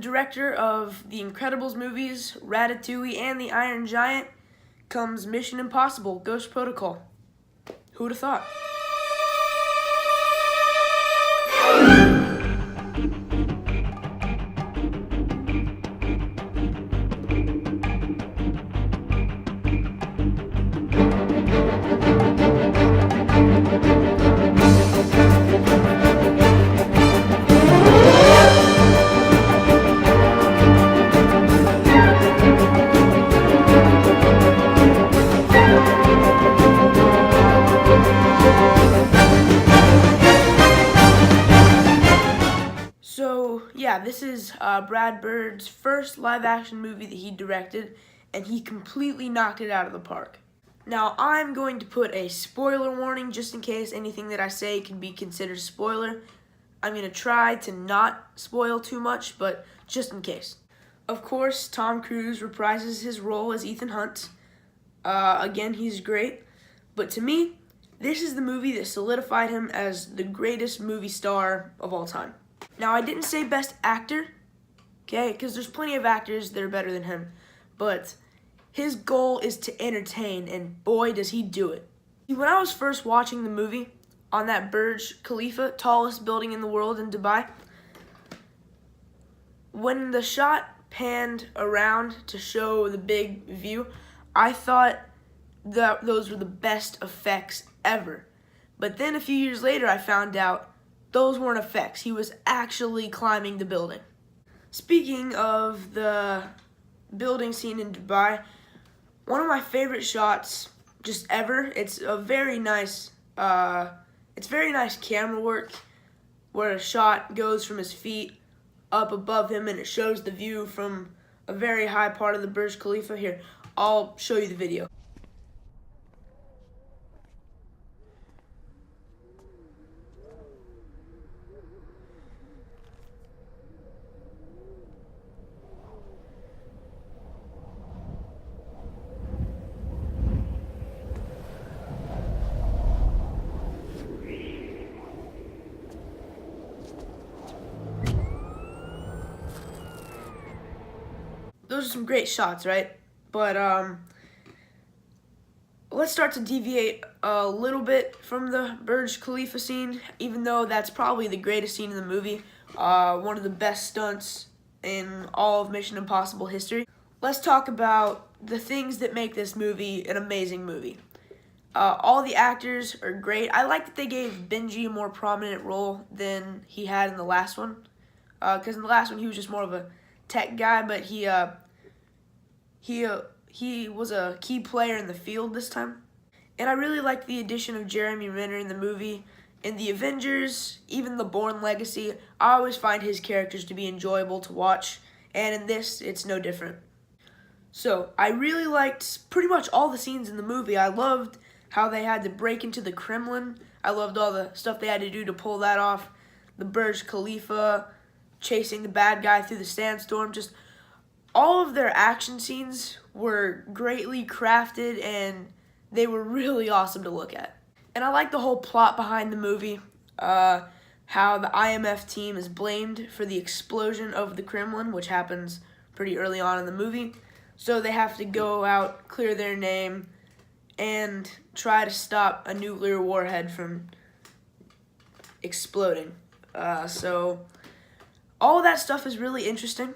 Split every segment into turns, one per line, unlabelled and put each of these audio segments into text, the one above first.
director of the Incredibles movies, Ratatouille, and The Iron Giant comes Mission Impossible: Ghost Protocol. Who'd have thought? So, yeah, this is Brad Bird's first live-action movie that he directed, and he completely knocked it out of the park. Now, I'm going to put a spoiler warning just in case anything that I say can be considered a spoiler. I'm going to try to not spoil too much, but just in case. Of course, Tom Cruise reprises his role as Ethan Hunt. Again, he's great. But to me, this is the movie that solidified him as the greatest movie star of all time. Now, I didn't say best actor, okay, because there's plenty of actors that are better than him, but his goal is to entertain, and boy, does he do it. When I was first watching the movie on that Burj Khalifa, tallest building in the world in Dubai, when the shot panned around to show the big view, I thought that those were the best effects ever. But then a few years later, I found out those weren't effects. He was actually climbing the building. Speaking of the building scene in Dubai, one of my favorite shots just ever, it's very nice camera work where a shot goes from his feet up above him and it shows the view from a very high part of the Burj Khalifa. Here, I'll show you the video. Those are some great shots, right? But let's start to deviate a little bit from the Burj Khalifa scene, even though that's probably the greatest scene in the movie, one of the best stunts in all of Mission Impossible history. Let's talk about the things that make this movie an amazing movie. All the actors are great. I like that they gave Benji a more prominent role than he had in the last one, because in the last one he was just more of a tech guy, but he was a key player in the field this time. And I really liked the addition of Jeremy Renner in the movie. In the Avengers, even the Bourne Legacy, I always find his characters to be enjoyable to watch, and in this, it's no different. So, I really liked pretty much all the scenes in the movie. I loved how they had to break into the Kremlin. I loved all the stuff they had to do to pull that off. The Burj Khalifa, chasing the bad guy through the sandstorm, just all of their action scenes were greatly crafted and they were really awesome to look at. And I like the whole plot behind the movie, how the IMF team is blamed for the explosion of the Kremlin, which happens pretty early on in the movie. So they have to go out, clear their name, and try to stop a nuclear warhead from exploding. So all of that stuff is really interesting,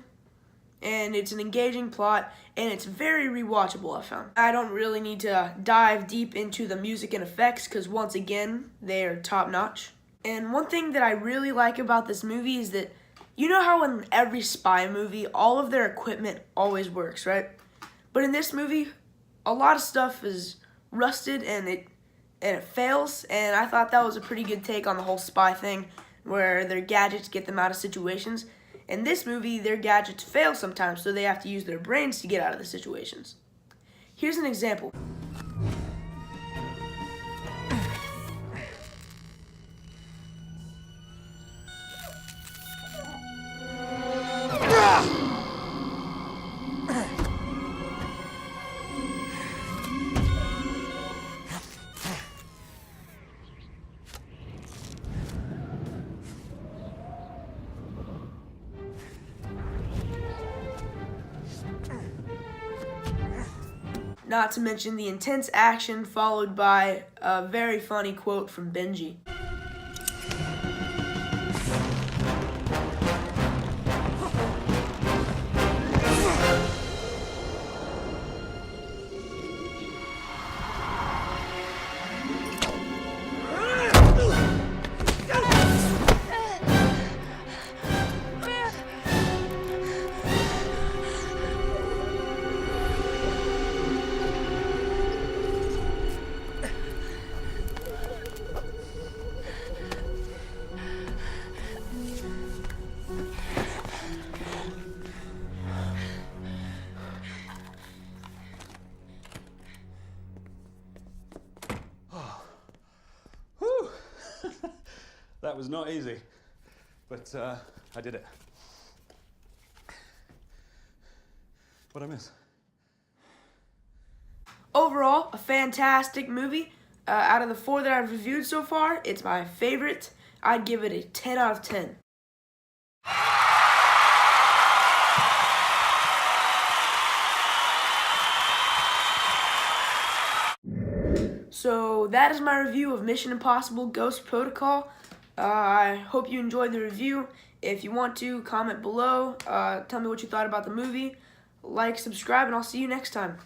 and it's an engaging plot, and it's very rewatchable, I found. I don't really need to dive deep into the music and effects, because once again, they are top-notch. And one thing that I really like about this movie is that, you know how in every spy movie, all of their equipment always works, right? But in this movie, a lot of stuff is rusted, and it fails, and I thought that was a pretty good take on the whole spy thing, where their gadgets get them out of situations. In this movie, their gadgets fail sometimes, so they have to use their brains to get out of the situations. Here's an example. not to mention the intense action followed by a very funny quote from Benji.
Whew. That was not easy, but I did it. What'd I miss?
Overall, a fantastic movie. Out of the 4 that I've reviewed so far, it's my favorite. I'd give it a 10 out of 10. So that is my review of Mission Impossible Ghost Protocol. I hope you enjoyed the review. If you want to, comment below. Tell me what you thought about the movie. Like, subscribe, and I'll see you next time.